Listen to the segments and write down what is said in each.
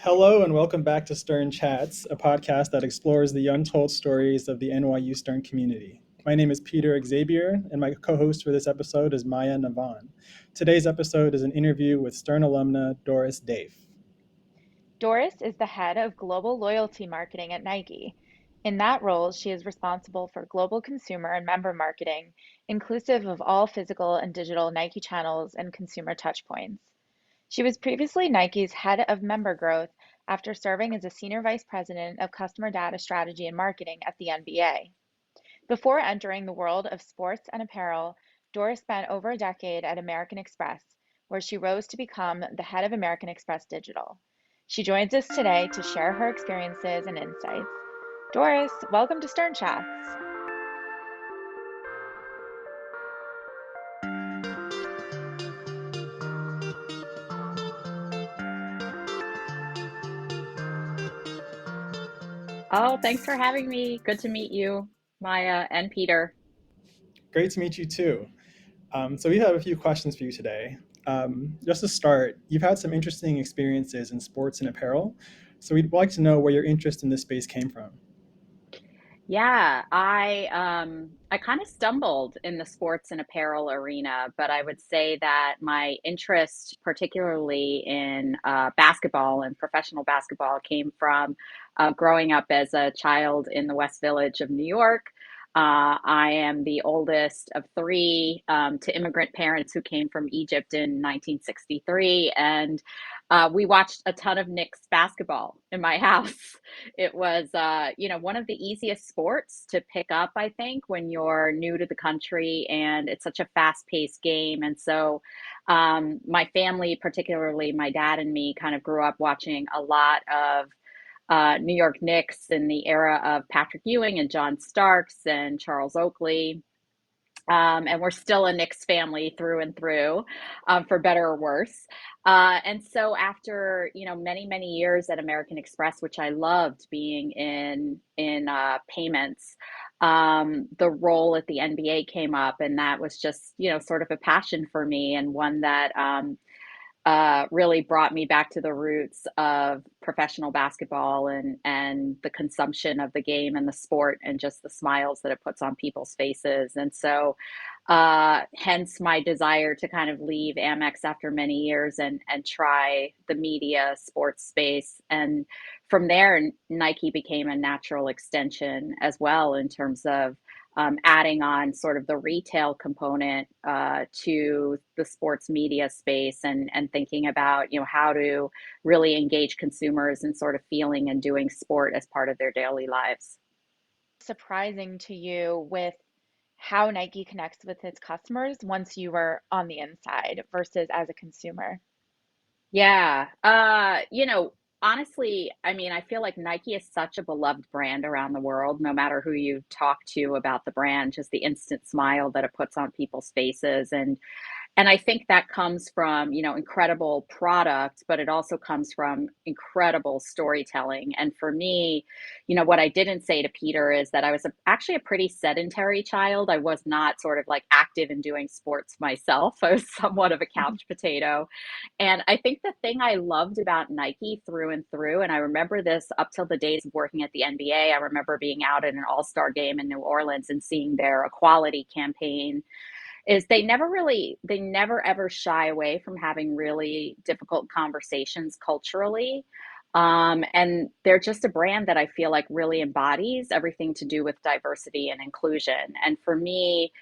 Hello and welcome back to Stern Chats, a podcast that explores the untold stories of the NYU Stern community. My name is Peter Egziabher, and my co-host for this episode is Maya Navon. Today's episode is an interview with Stern alumna Doris Daif. Doris is the head of global loyalty marketing at Nike. In that role, she is responsible for global consumer and member marketing, inclusive of all physical and digital Nike channels and consumer touchpoints. She was previously Nike's head of member growth after serving as a senior vice president of customer data strategy and marketing at the NBA. Before entering the world of sports and apparel, Doris spent over a decade at American Express, where she rose to become the head of American Express Digital. She joins us today to share her experiences and insights. Doris, welcome to Stern Chats. Oh, thanks for having me. Good to meet you, Maya and Peter. Great to meet you too. So we have a few questions for you today. Just to start, you've had some interesting experiences in sports and apparel, so we'd like to know where your interest in this space came from. Yeah, I kind of stumbled in the sports and apparel arena, but I would say that my interest, particularly in basketball and professional basketball, came from growing up as a child in the West Village of New York. I am the oldest of three to immigrant parents who came from Egypt in 1963, and we watched a ton of Knicks basketball in my house. It was, one of the easiest sports to pick up, I think, when you're new to the country, and it's such a fast-paced game. And so, my family, particularly my dad and me, kind of grew up watching a lot of New York Knicks in the era of Patrick Ewing and John Starks and Charles Oakley. And we're still a Knicks family through and through, for better or worse. And so after many years at American Express, which I loved being in payments, the role at the NBA came up, and that was just sort of a passion for me, and one that really brought me back to the roots of professional basketball and the consumption of the game and the sport and just the smiles that it puts on people's faces. And so, hence my desire to kind of leave Amex after many years and try the media sports space. And from there, Nike became a natural extension as well in terms of adding on sort of the retail component to the sports media space and thinking about how to really engage consumers in sort of feeling and doing sport as part of their daily lives. Surprising to you with how Nike connects with its customers once you were on the inside versus as a consumer? Yeah. Honestly, I mean, I feel like Nike is such a beloved brand around the world, no matter who you talk to about the brand, just the instant smile that it puts on people's faces. And I think that comes from, incredible product, but it also comes from incredible storytelling. And for me, what I didn't say to Peter is that I was actually a pretty sedentary child. I was not sort of like active in doing sports myself. I was somewhat of a couch potato. And I think the thing I loved about Nike through and through, and I remember this up till the days of working at the NBA, I remember being out at an all-star game in New Orleans and seeing their equality campaign, is they never ever shy away from having really difficult conversations culturally. And they're just a brand that I feel like really embodies everything to do with diversity and inclusion. And for me,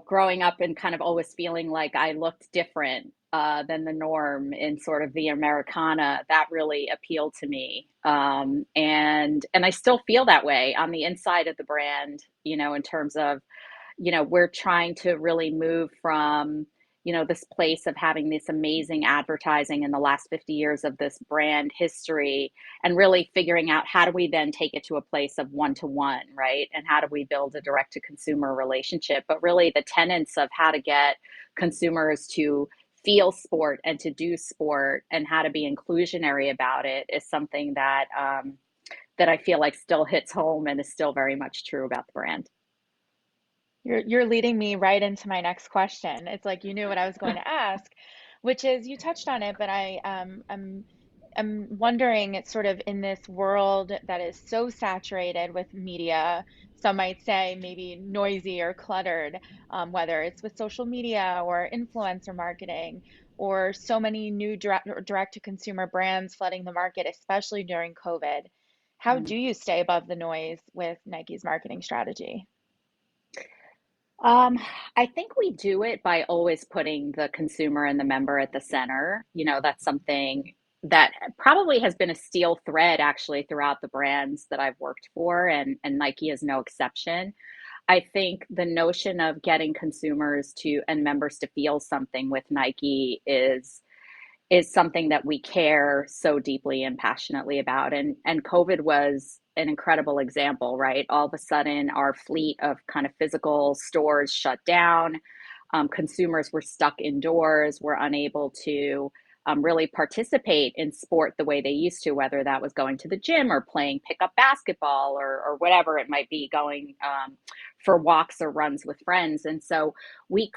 growing up and kind of always feeling like I looked different than the norm in sort of the Americana, that really appealed to me. And I still feel that way on the inside of the brand, in terms of we're trying to really move from, this place of having this amazing advertising in the last 50 years of this brand history, and really figuring out how do we then take it to a place of one to one, right? And how do we build a direct to consumer relationship? But really, the tenets of how to get consumers to feel sport and to do sport and how to be inclusionary about it is something that I feel like still hits home and is still very much true about the brand. You're leading me right into my next question. It's like you knew what I was going to ask, which is you touched on it, but I'm I'm wondering, it's sort of in this world that is so saturated with media, some might say maybe noisy or cluttered, whether it's with social media or influencer marketing, or so many new direct to consumer brands flooding the market, especially during COVID. How Mm. do you stay above the noise with Nike's marketing strategy? Um, I think we do it by always putting the consumer and the member at the center. That's something that probably has been a steel thread actually throughout the brands that I've worked for, and Nike is no exception. I think the notion of getting consumers to and members to feel something with Nike is something that we care so deeply and passionately about. And COVID was an incredible example, right? All of a sudden, our fleet of kind of physical stores shut down. Consumers were stuck indoors, were unable to really participate in sport the way they used to, whether that was going to the gym or playing pickup basketball or whatever it might be, going for walks or runs with friends. And so we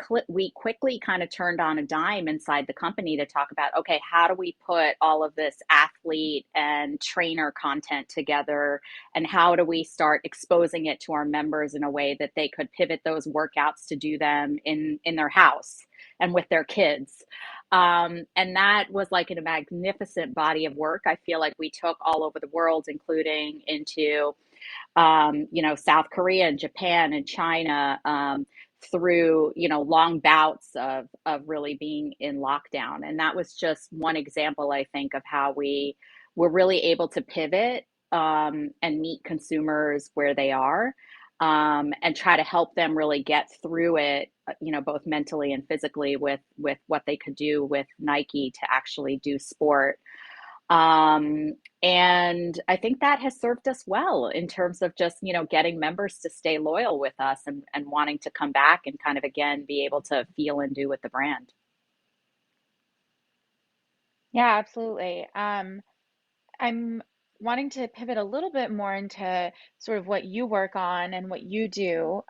quickly kind of turned on a dime inside the company to talk about, okay, how do we put all of this athlete and trainer content together, and how do we start exposing it to our members in a way that they could pivot those workouts to do them in their house and with their kids. And that was like a magnificent body of work. I feel like we took all over the world, including into South Korea and Japan and China, through, long bouts of really being in lockdown. And that was just one example, I think, of how we were really able to pivot, and meet consumers where they are, and try to help them really get through it, both mentally and physically, with what they could do with Nike to actually do sport. Um, and I think that has served us well in terms of just, getting members to stay loyal with us, and wanting to come back and kind of again be able to feel and do with the brand. Yeah, absolutely. I'm wanting to pivot a little bit more into sort of what you work on and what you do.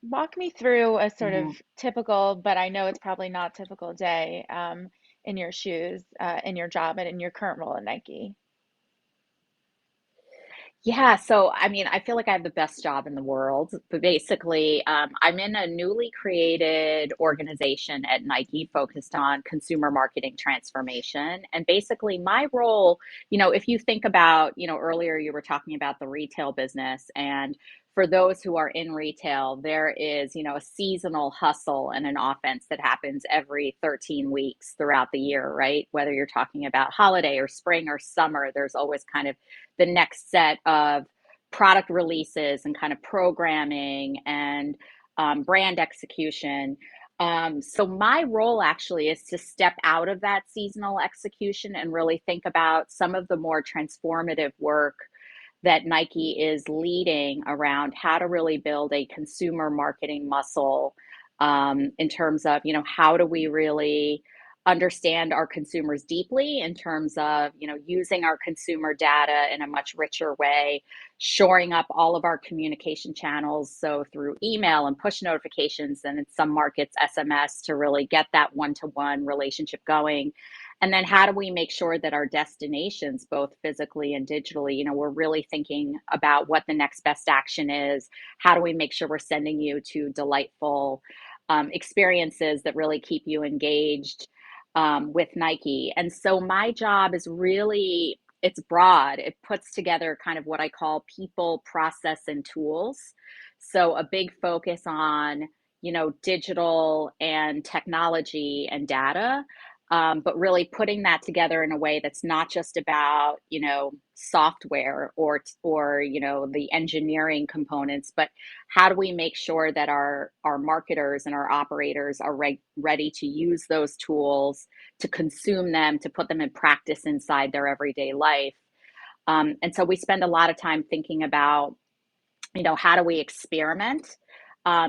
Walk me through a sort of Mhm. typical, but I know it's probably not typical day, in your shoes, in your job and in your current role at Nike. Yeah, so I mean, I feel like I have the best job in the world, but basically, I'm in a newly created organization at Nike focused on consumer marketing transformation. And basically, my role, if you think about, earlier you were talking about the retail business, and for those who are in retail, there is, a seasonal hustle and an offense that happens every 13 weeks throughout the year, right? Whether you're talking about holiday or spring or summer, there's always kind of the next set of product releases and kind of programming and brand execution. So my role actually is to step out of that seasonal execution and really think about some of the more transformative work that Nike is leading around how to really build a consumer marketing muscle, in terms of, how do we really understand our consumers deeply in terms of, using our consumer data in a much richer way, shoring up all of our communication channels. So through email and push notifications, and in some markets, SMS, to really get that one-to-one relationship going. And then how do we make sure that our destinations, both physically and digitally, we're really thinking about what the next best action is? How do we make sure we're sending you to delightful experiences that really keep you engaged with Nike? And so my job is really, it's broad. It puts together kind of what I call people, process, and tools. So a big focus on, digital and technology and data, but really putting that together in a way that's not just about, software or the engineering components, but how do we make sure that our marketers and our operators are ready to use those tools, to consume them, to put them in practice inside their everyday life. And so we spend a lot of time thinking about, how do we experiment,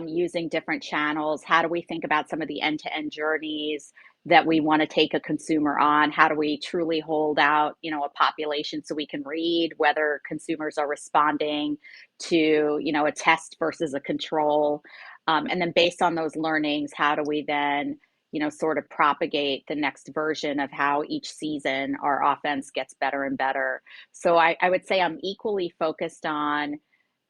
using different channels? How do we think about some of the end-to-end journeys that we want to take a consumer on? How do we truly hold out, a population so we can read whether consumers are responding to, a test versus a control? And then based on those learnings, how do we then, sort of propagate the next version of how each season our offense gets better and better. So I would say I'm equally focused on,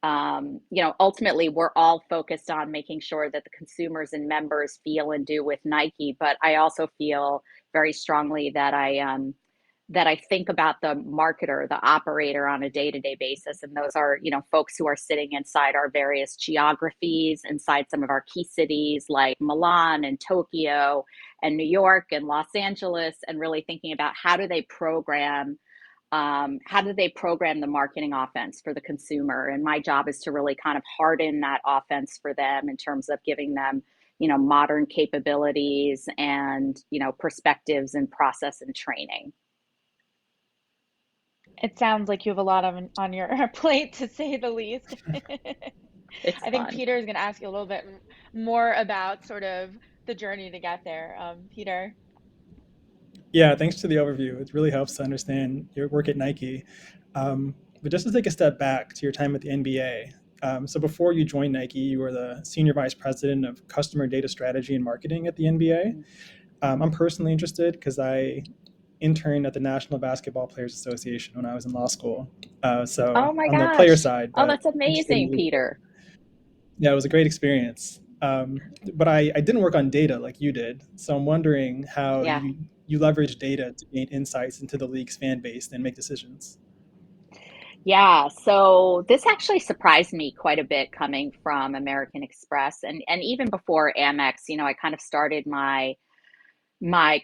ultimately we're all focused on making sure that the consumers and members feel and do with Nike, but I also feel very strongly that I think about the marketer, the operator on a day-to-day basis. And those are, folks who are sitting inside our various geographies, inside some of our key cities like Milan and Tokyo and New York and Los Angeles, and really thinking about how do they program the marketing offense for the consumer? And my job is to really kind of harden that offense for them in terms of giving them, modern capabilities and, perspectives and process and training. It sounds like you have a lot on your plate, to say the least. It's I think fun. Peter is going to ask you a little bit more about sort of the journey to get there. Peter. Yeah, thanks to the overview. It really helps to understand your work at Nike. But just to take a step back to your time at the NBA. So before you joined Nike, you were the senior vice president of customer data strategy and marketing at the NBA. I'm personally interested because I interned at the National Basketball Players Association when I was in law school. So Oh my on the player gosh. side, Oh, but that's interested amazing, in legal. Peter. Yeah, it was a great experience. But I didn't work on data like you did. So I'm wondering how Yeah. you leverage data to gain insights into the league's fan base and make decisions. Yeah, so this actually surprised me quite a bit coming from American Express and even before Amex, I kind of started my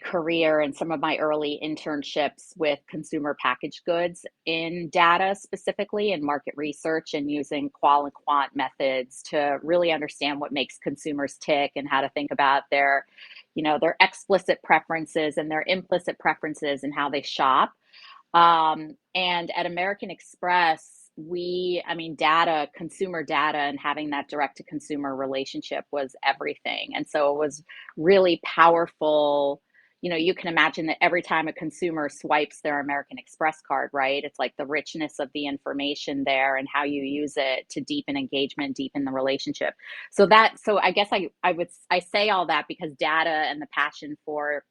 career and some of my early internships with consumer packaged goods in data specifically and market research and using qual and quant methods to really understand what makes consumers tick and how to think about their explicit preferences and their implicit preferences and how they shop. And at American Express, I mean, consumer data, and having that direct to consumer relationship was everything. And so it was really powerful. You can imagine that every time a consumer swipes their American Express card, right? It's like the richness of the information there and how you use it to deepen engagement, deepen the relationship. So I guess I say all that because data and the passion for,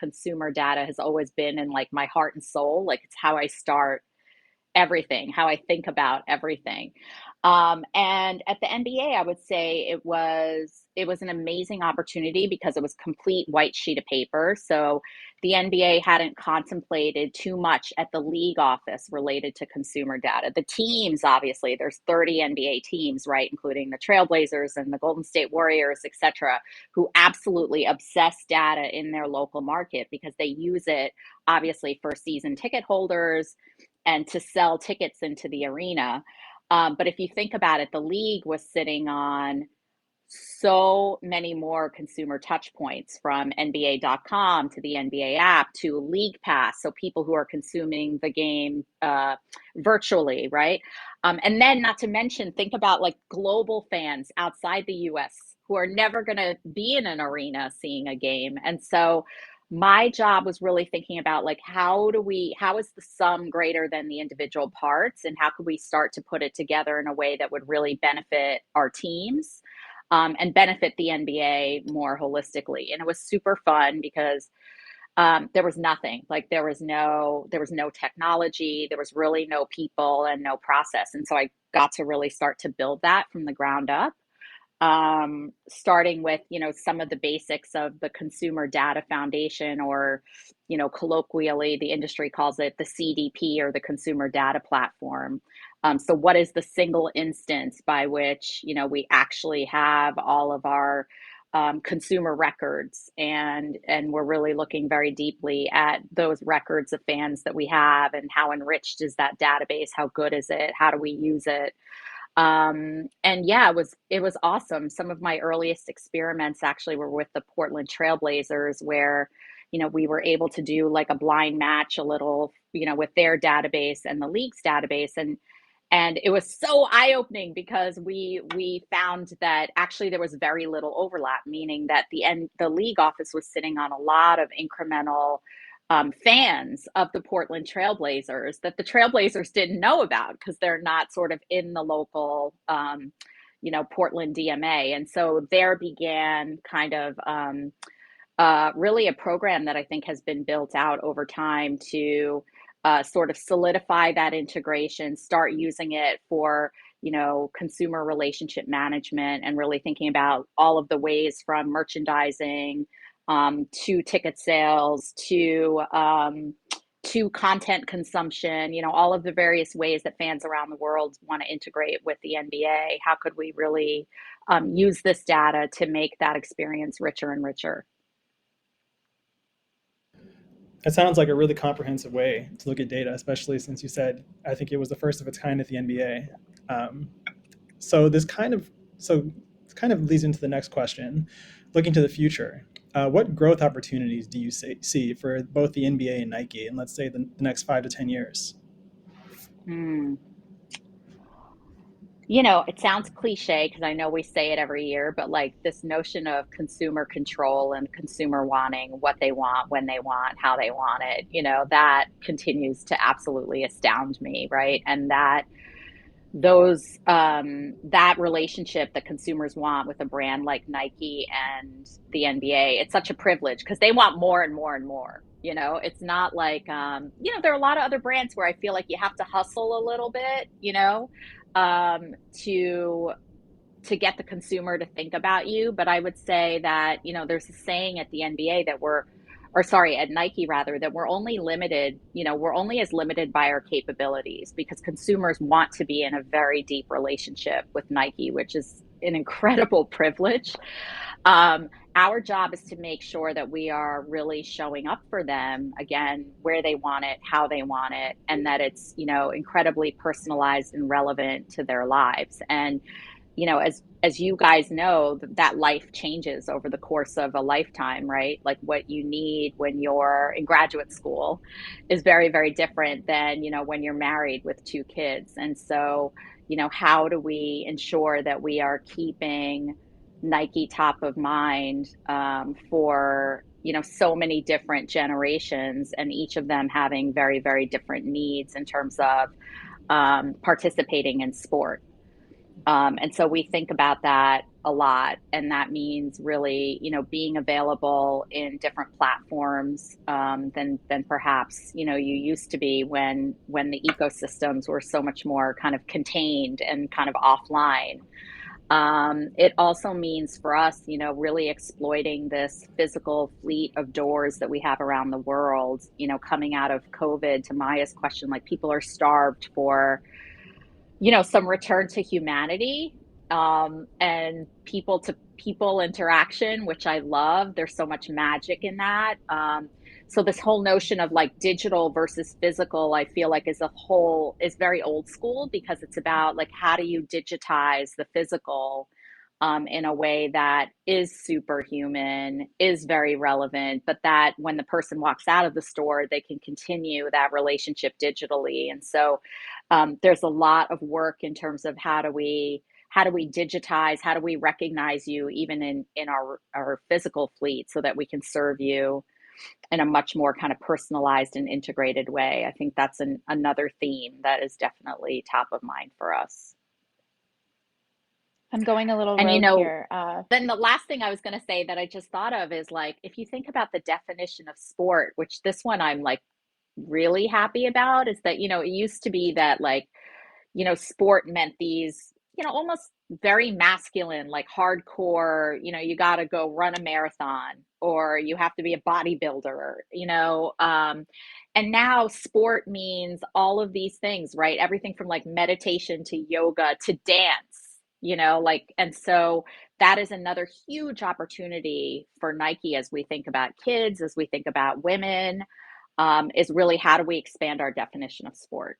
consumer data has always been in like my heart and soul. Like it's how I start everything, how I think about everything. And at the NBA, I would say it was an amazing opportunity because it was complete white sheet of paper. So the NBA hadn't contemplated too much at the league office related to consumer data. The teams, obviously, there's 30 NBA teams, right, including the Trailblazers and the Golden State Warriors, et cetera, who absolutely obsess data in their local market because they use it, obviously, for season ticket holders and to sell tickets into the arena. But if you think about it, the league was sitting on so many more consumer touch points, from NBA.com to the NBA app to League Pass. So people who are consuming the game virtually, right? And then, not to mention, think about like global fans outside the US who are never going to be in an arena seeing a game. And so my job was really thinking about like how is the sum greater than the individual parts, and how could we start to put it together in a way that would really benefit our teams, and benefit the NBA more holistically. And it was super fun because there was nothing, like there was no technology, there was really no people and no process. And so I got to really start to build that from the ground up, starting with some of the basics of the consumer data foundation, or colloquially the industry calls it the CDP, or the consumer data platform. So what is the single instance by which we actually have all of our consumer records, and we're really looking very deeply at those records of fans that we have, and how enriched is that database, how good is it, how do we use it. And yeah, it was awesome. Some of my earliest experiments actually were with the Portland Trailblazers, where we were able to do like a blind match a little, with their database and the league's database. And it was so eye-opening because we found that actually there was very little overlap, meaning that the league office was sitting on a lot of incremental fans of the Portland Trailblazers that the Trailblazers didn't know about because they're not sort of in the local, Portland DMA. And so there began kind of really a program that I think has been built out over time to sort of solidify that integration, start using it for, consumer relationship management, and really thinking about all of the ways from merchandising to ticket sales to content consumption, all of the various ways that fans around the world want to integrate with the NBA. How could we really use this data to make that experience richer and richer? It sounds like a really comprehensive way to look at data, especially since you said I think it was the first of its kind at the NBA. Um, so this kind of so this kind of leads into the next question. Looking to the future, what growth opportunities do you see for both the NBA and Nike, and let's say the next 5 to 10 years? Hmm. It sounds cliche because I know we say it every year, but like this notion of consumer control and consumer wanting what they want, when they want, how they want it, that continues to absolutely astound me, right? And that relationship that consumers want with a brand like Nike and the NBA, it's such a privilege because they want more and more and more. It's not like there are a lot of other brands where I feel like you have to hustle a little bit, um, to to get the consumer to think about you. But I would say that, there's a saying at the NBA that or sorry, at Nike rather, that we're only limited, we're only as limited by our capabilities because consumers want to be in a very deep relationship with Nike, which is an incredible privilege. Um, our job is to make sure that we are really showing up for them again, where they want it, how they want it, and that it's, incredibly personalized and relevant to their lives. And as you guys know, that life changes over the course of a lifetime, right? Like what you need when you're in graduate school is very, very different than, when you're married with two kids. And so, how do we ensure that we are keeping Nike top of mind for, so many different generations, and each of them having very, very different needs in terms of participating in sport. And so we think about that a lot, and that means really, being available in different platforms than perhaps you used to be when the ecosystems were so much more kind of contained and kind of offline. It also means for us, really exploiting this physical fleet of doors that we have around the world. Coming out of COVID, to Maya's question, like people are starved for some return to humanity and people to people interaction, which I love. There's so much magic in that. So this whole notion of like digital versus physical, I feel like is very old school because it's about like how do you digitize the physical in a way that is superhuman, is very relevant, but that when the person walks out of the store, they can continue that relationship digitally. And so there's a lot of work in terms of how do we digitize, how do we recognize you even in our physical fleet so that we can serve you in a much more kind of personalized and integrated way. I think that's another theme that is definitely top of mind for us. I'm going a little And rogue here. then the last thing I was going to say that I just thought of is like if you think about the definition of sport, which this one I'm like really happy about, is that it used to be that like sport meant these, almost very masculine, like hardcore, you got to go run a marathon or you have to be a bodybuilder, and now sport means all of these things, right? Everything from like meditation to yoga to dance, like, and so that is another huge opportunity for Nike as we think about kids, as we think about women, is really how do we expand our definition of sport?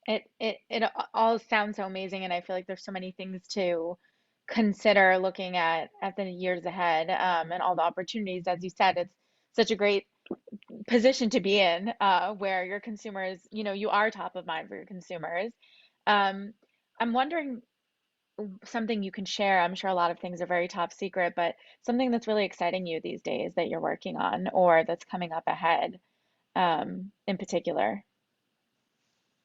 It all sounds so amazing, and I feel like there's so many things to consider looking at the years ahead, and all the opportunities. As you said, it's such a great position to be in, where your consumers, you are top of mind for your consumers. Um, I'm wondering something you can share. I'm sure a lot of things are very top secret, but something that's really exciting you these days that you're working on or that's coming up ahead, in particular.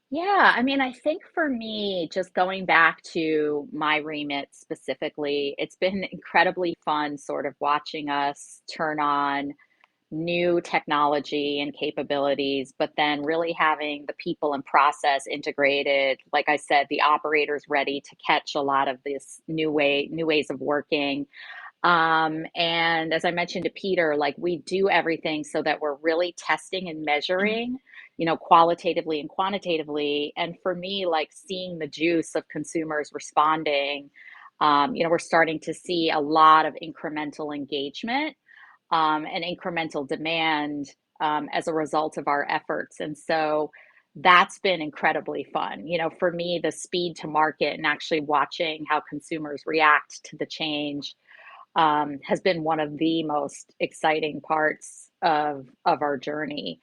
Yeah, I mean, I think for me, just going back to my remit specifically, it's been incredibly fun sort of watching us turn on new technology and capabilities, but then really having the people and process integrated. Like I said, the operators ready to catch a lot of this new ways of working. And as I mentioned to Peter, like we do everything so that we're really testing and measuring, qualitatively and quantitatively. And for me, like seeing the juice of consumers responding, we're starting to see a lot of incremental engagement and incremental demand as a result of our efforts. And so that's been incredibly fun. For me, the speed to market and actually watching how consumers react to the change has been one of the most exciting parts of our journey.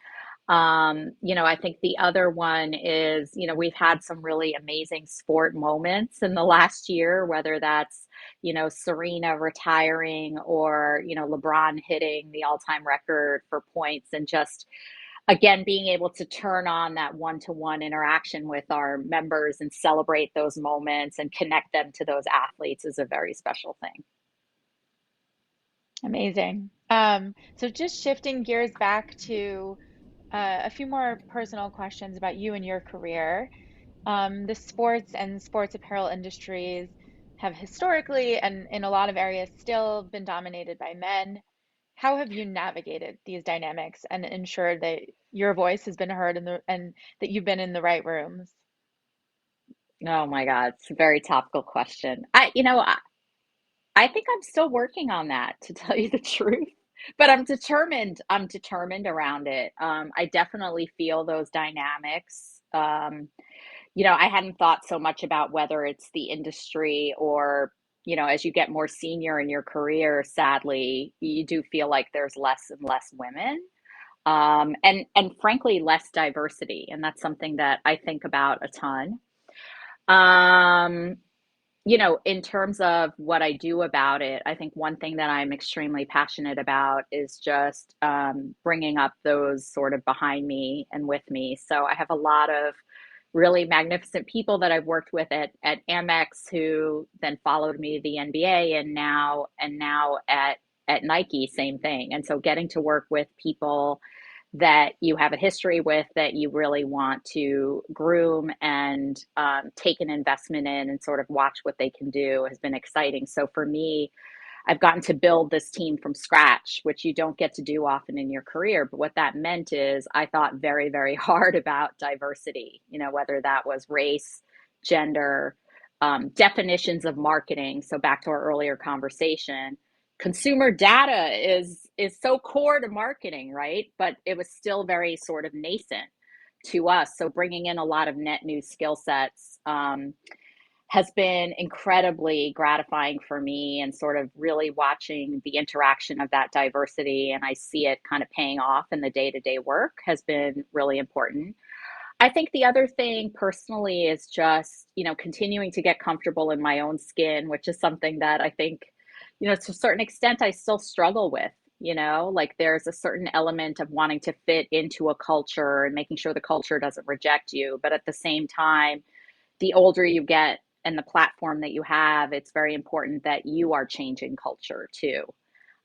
I think the other one is, we've had some really amazing sport moments in the last year, whether that's, Serena retiring or, LeBron hitting the all-time record for points and just again being able to turn on that one-to-one interaction with our members and celebrate those moments and connect them to those athletes is a very special thing. Amazing. So just shifting gears back to a few more personal questions about you and your career. The sports and sports apparel industries have historically and in a lot of areas still been dominated by men. How have you navigated these dynamics and ensured that your voice has been heard and that you've been in the right rooms? Oh my God, it's a very topical question. I think I'm still working on that, to tell you the truth. But I'm determined. I'm determined around it. I definitely feel those dynamics. I hadn't thought so much about whether it's the industry or, as you get more senior in your career, sadly, you do feel like there's less and less women. And frankly, less diversity. And that's something that I think about a ton. Um, in terms of what I do about it, I think one thing that I'm extremely passionate about is just bringing up those sort of behind me and with me. So I have a lot of really magnificent people that I've worked with at Amex who then followed me to the NBA and now at Nike, same thing. And so getting to work with people that you have a history with that you really want to groom and take an investment in and sort of watch what they can do has been exciting. So for me, I've gotten to build this team from scratch, which you don't get to do often in your career. But what that meant is I thought very, very hard about diversity, whether that was race, gender, definitions of marketing. So back to our earlier conversation, consumer data is so core to marketing, right? But it was still very sort of nascent to us. So bringing in a lot of net new skill sets has been incredibly gratifying for me and sort of really watching the interaction of that diversity. And I see it kind of paying off in the day to day work has been really important. I think the other thing personally is just, continuing to get comfortable in my own skin, which is something that I think, to a certain extent, I still struggle with. Like there's a certain element of wanting to fit into a culture and making sure the culture doesn't reject you. But at the same time, the older you get and the platform that you have, it's very important that you are changing culture too.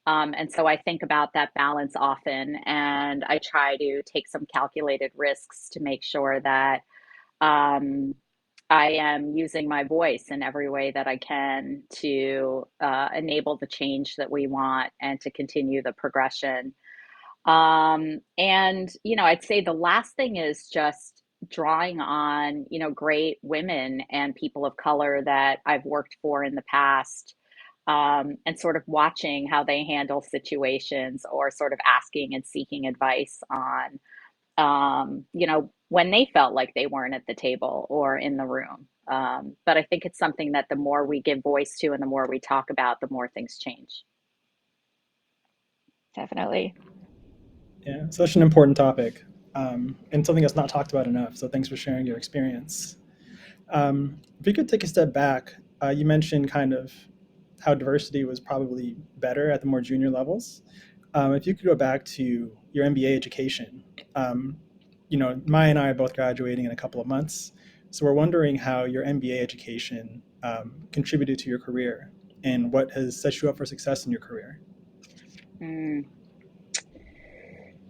And so I think about that balance often, and I try to take some calculated risks to make sure that um, I am using my voice in every way that I can to enable the change that we want and to continue the progression. And, I'd say the last thing is just drawing on, great women and people of color that I've worked for in the past, and sort of watching how they handle situations or sort of asking and seeking advice on, when they felt like they weren't at the table or in the room. But I think it's something that the more we give voice to and the more we talk about, the more things change. Definitely. Yeah, such an important topic, and something that's not talked about enough. So thanks for sharing your experience. If you could take a step back, you mentioned kind of how diversity was probably better at the more junior levels. If you could go back to your MBA education, um, Maya and I are both graduating in a couple of months. So we're wondering how your MBA education contributed to your career and what has set you up for success in your career. Mm.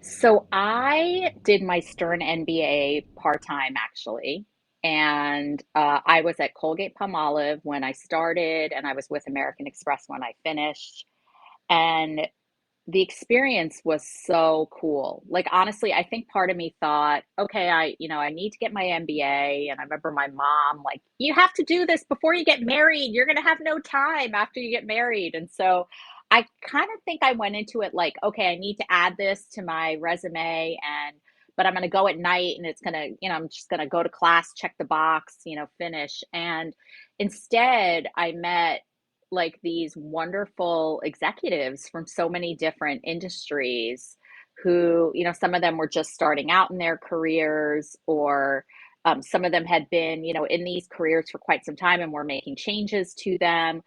So I did my Stern MBA part-time actually. And I was at Colgate Palmolive when I started, and I was with American Express when I finished. And the experience was so cool. Like honestly, I think part of me thought, okay, I need to get my MBA. And I remember my mom like, you have to do this before you get married. You're gonna have no time after you get married. And so I kind of think I went into it like, okay, I need to add this to my resume and but I'm gonna go at night and it's gonna, I'm just gonna go to class, check the box, finish. And instead I met like these wonderful executives from so many different industries who, some of them were just starting out in their careers, or some of them had been, in these careers for quite some time and were making changes to them.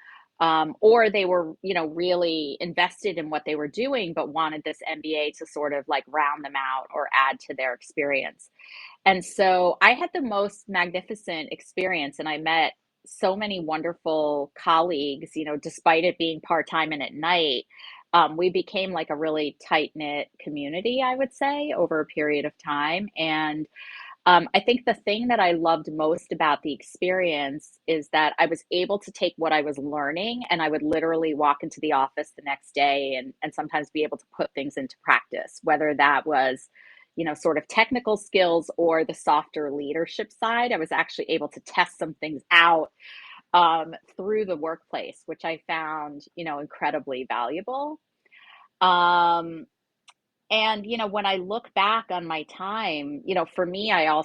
Or they were, really invested in what they were doing, but wanted this MBA to sort of like round them out or add to their experience. And so I had the most magnificent experience, and I met so many wonderful colleagues, despite it being part time and at night. We became like a really tight knit community, I would say, over a period of time. And I think the thing that I loved most about the experience is that I was able to take what I was learning and I would literally walk into the office the next day and sometimes be able to put things into practice, whether that was, sort of technical skills or the softer leadership side. I was actually able to test some things out through the workplace, which I found, incredibly valuable. Um, and, when I look back on my time, for me, I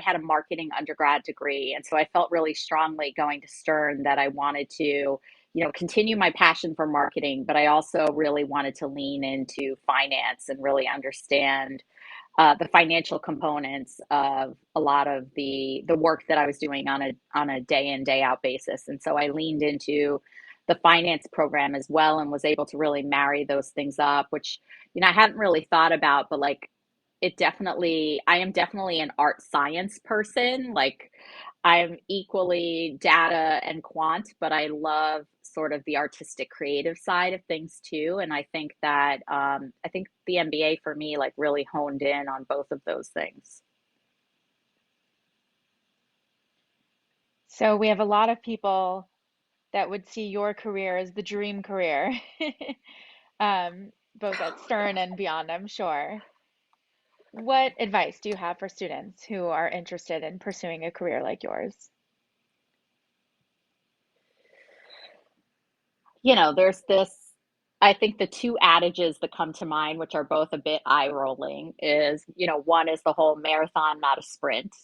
had a marketing undergrad degree. And so I felt really strongly going to Stern that I wanted to, continue my passion for marketing, but I also really wanted to lean into finance and really understand the financial components of a lot of the work that I was doing on a day in day out basis. And so I leaned into the finance program as well and was able to really marry those things up, which I hadn't really thought about, but like I am definitely an art science person. Like I'm equally data and quant, but I love sort of the artistic creative side of things too. And I think that, I think the MBA for me, like really honed in on both of those things. So we have a lot of people that would see your career as the dream career, both at Stern and beyond, I'm sure. What advice do you have for students who are interested in pursuing a career like yours? There's this, I think the two adages that come to mind, which are both a bit eye rolling, is, one is the whole marathon, not a sprint.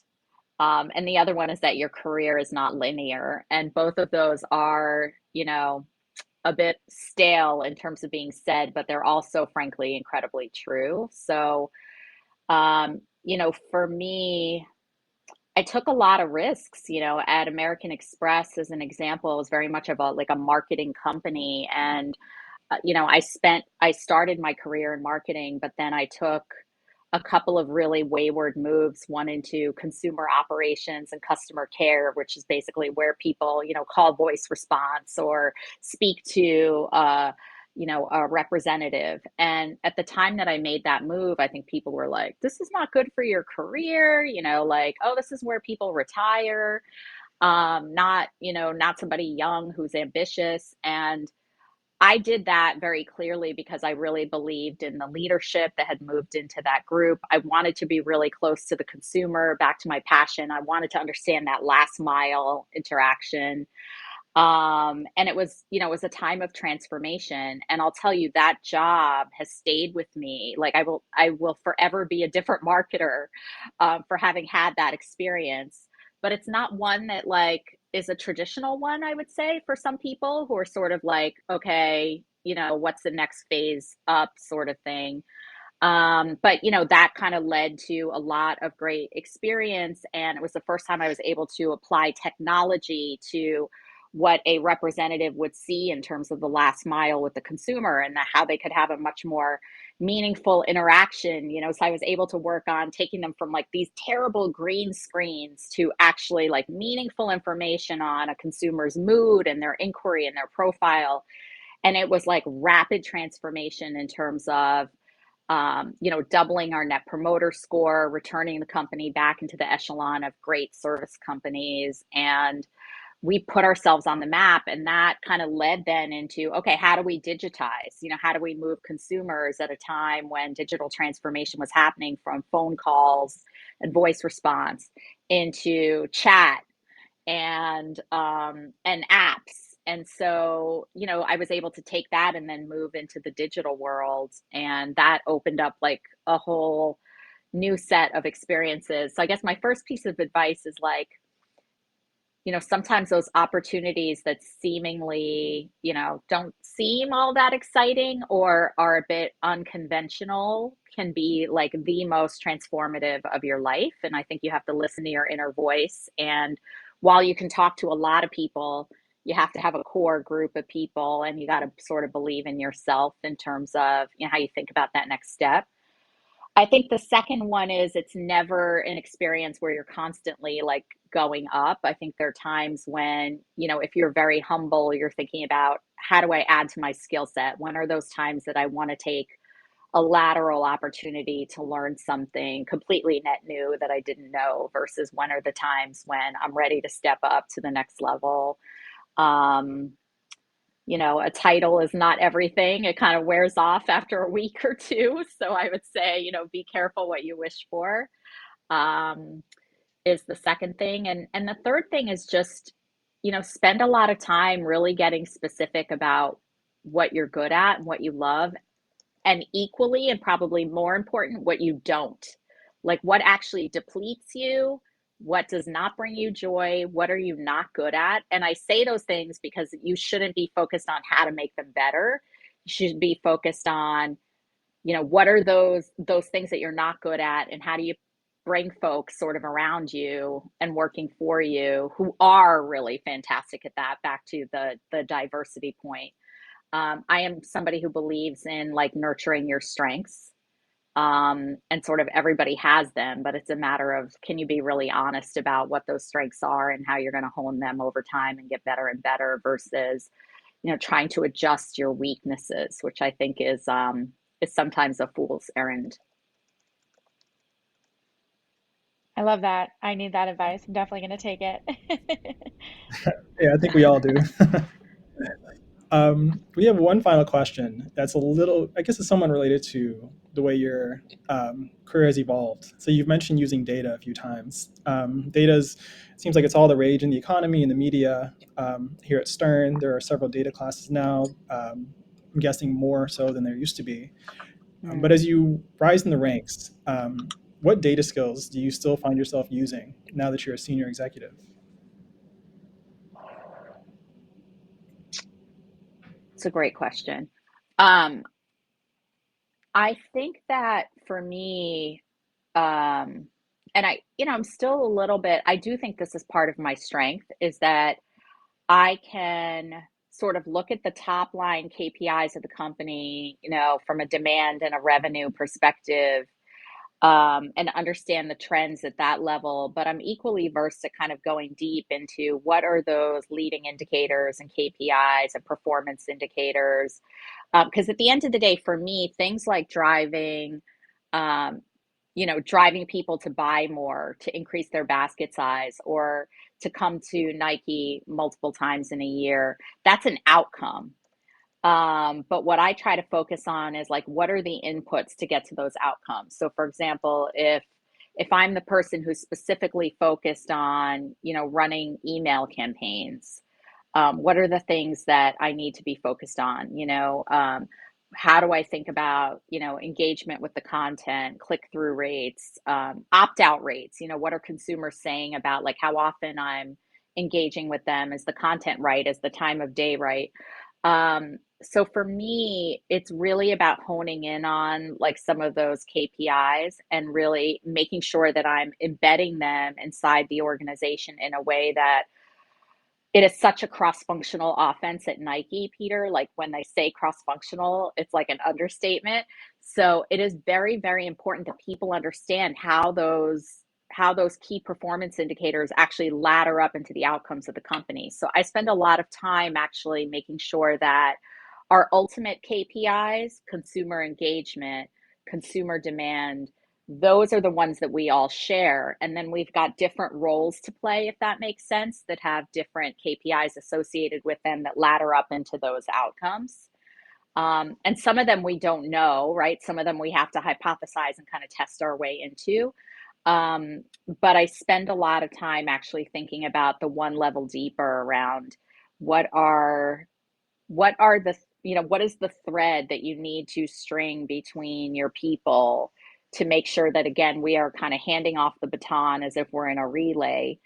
And the other one is that your career is not linear. And both of those are, a bit stale in terms of being said, but they're also, frankly, incredibly true. So, for me, I took a lot of risks, at American Express as an example. It was very much of a marketing company. And I started my career in marketing, but then I took a couple of really wayward moves, one into consumer operations and customer care, which is basically where people, call voice response or speak to, a representative. And at the time that I made that move, I think people were like, this is not good for your career, like, oh, this is where people retire, not somebody young who's ambitious. And I did that very clearly because I really believed in the leadership that had moved into that group. I wanted to be really close to the consumer, back to my passion. I wanted to understand that last mile interaction. And it was a time of transformation. And I'll tell you, that job has stayed with me. Like I will forever be a different marketer for having had that experience. But it's not one that like is a traditional one, I would say, for some people who are sort of like, okay, what's the next phase up sort of thing. But that kind of led to a lot of great experience. And it was the first time I was able to apply technology to what a representative would see in terms of the last mile with the consumer and how they could have a much more meaningful interaction, so I was able to work on taking them from like these terrible green screens to actually like meaningful information on a consumer's mood and their inquiry and their profile. And it was like rapid transformation in terms of doubling our net promoter score, returning the company back into the echelon of great service companies. And we put ourselves on the map, and that kind of led then into, okay, how do we digitize? How do we move consumers at a time when digital transformation was happening from phone calls and voice response into chat and apps. And so, I was able to take that and then move into the digital world, and that opened up like a whole new set of experiences. So I guess my first piece of advice is like, sometimes those opportunities that seemingly, don't seem all that exciting or are a bit unconventional can be like the most transformative of your life. And I think you have to listen to your inner voice. And while you can talk to a lot of people, you have to have a core group of people, and you got to sort of believe in yourself in terms of, how you think about that next step. I think the second one is it's never an experience where you're constantly like going up. I think there are times when, if you're very humble, you're thinking about how do I add to my skill set? When are those times that I want to take a lateral opportunity to learn something completely net new that I didn't know versus when are the times when I'm ready to step up to the next level? Um, a title is not everything. It kind of wears off after a week or two. So I would say, be careful what you wish for, um, is the second thing. And the third thing is just, spend a lot of time really getting specific about what you're good at and what you love, and equally and probably more important, what you don't. Like what actually depletes you, what does not bring you joy, what are you not good at? And I say those things because you shouldn't be focused on how to make them better. You should be focused on, what are those things that you're not good at, and how do you bring folks sort of around you and working for you who are really fantastic at that, back to the diversity point. I am somebody who believes in like nurturing your strengths. And sort of everybody has them, but it's a matter of, can you be really honest about what those strengths are and how you're going to hone them over time and get better and better versus, trying to adjust your weaknesses, which I think is sometimes a fool's errand. I love that. I need that advice. I'm definitely going to take it. Yeah, I think we all do. We have one final question that's a little, I guess it's somewhat related to the way your career has evolved. So you've mentioned using data a few times. Data's seems like it's all the rage in the economy and the media. Here at Stern, there are several data classes now. I'm guessing more so than there used to be. But Mm, as you rise in the ranks, what data skills do you still find yourself using now that you're a senior executive? it's a great question. Um, I think that for me, um, and I'm still a little bit, I do think this is part of my strength, is that I can sort of look at the top line KPIs of the company, from a demand and a revenue perspective, and understand the trends at that level. But I'm equally versed at kind of going deep into what are those leading indicators and KPIs and performance indicators. Because at the end of the day, for me, things like um, driving people to buy more, to increase their basket size, or to come to Nike multiple times in a year, that's an outcome. But what I try to focus on is like, what are the inputs to get to those outcomes? So, for example, if I'm the person who's specifically focused on, running email campaigns, what are the things that I need to be focused on? How do I think about, engagement with the content, click-through rates, opt-out rates? What are consumers saying about like how often I'm engaging with them? Is the content right? Is the time of day right? So for me, it's really about honing in on like some of those KPIs and really making sure that I'm embedding them inside the organization in a way that it is such a cross-functional offense at Nike, Peter. Like when they say cross-functional, it's like an understatement. So it is very, very important that people understand how those key performance indicators actually ladder up into the outcomes of the company. So I spend a lot of time actually making sure that our ultimate KPIs, consumer engagement, consumer demand, those are the ones that we all share. And then we've got different roles to play, if that makes sense, that have different KPIs associated with them that ladder up into those outcomes. And some of them we don't know, right? Some of them we have to hypothesize and kind of test our way into. But I spend a lot of time actually thinking about the one level deeper around what are what is the thread that you need to string between your people to make sure that, again, we are kind of handing off the baton as if we're in a relay.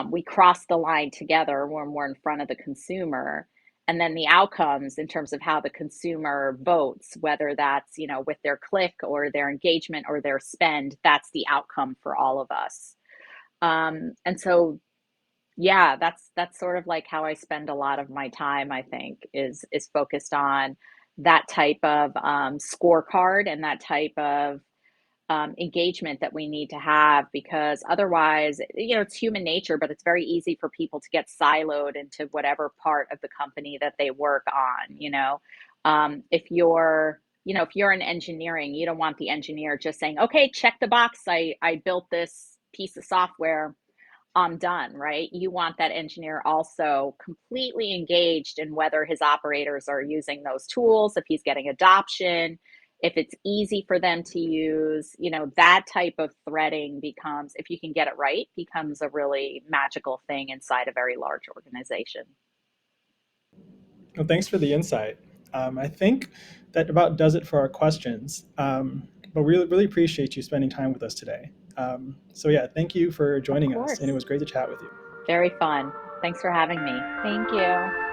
We cross the line together when we're in front of the consumer. And then the outcomes in terms of how the consumer votes, whether that's, with their click or their engagement or their spend, that's the outcome for all of us. And so yeah, that's sort of like how I spend a lot of my time, I think, is focused on that type of scorecard and that type of engagement that we need to have, because otherwise, it's human nature, but it's very easy for people to get siloed into whatever part of the company that they work on. If you're in engineering, you don't want the engineer just saying, okay, check the box, I built this piece of software, I'm done, right? You want that engineer also completely engaged in whether his operators are using those tools, if he's getting adoption, if it's easy for them to use. That type of threading becomes, if you can get it right, becomes a really magical thing inside a very large organization. Well, thanks for the insight. I think that about does it for our questions. But we really appreciate you spending time with us today. So yeah, thank you for Of joining us, and it course. was great to chat with you. Very fun. Thanks for having me. Thank you.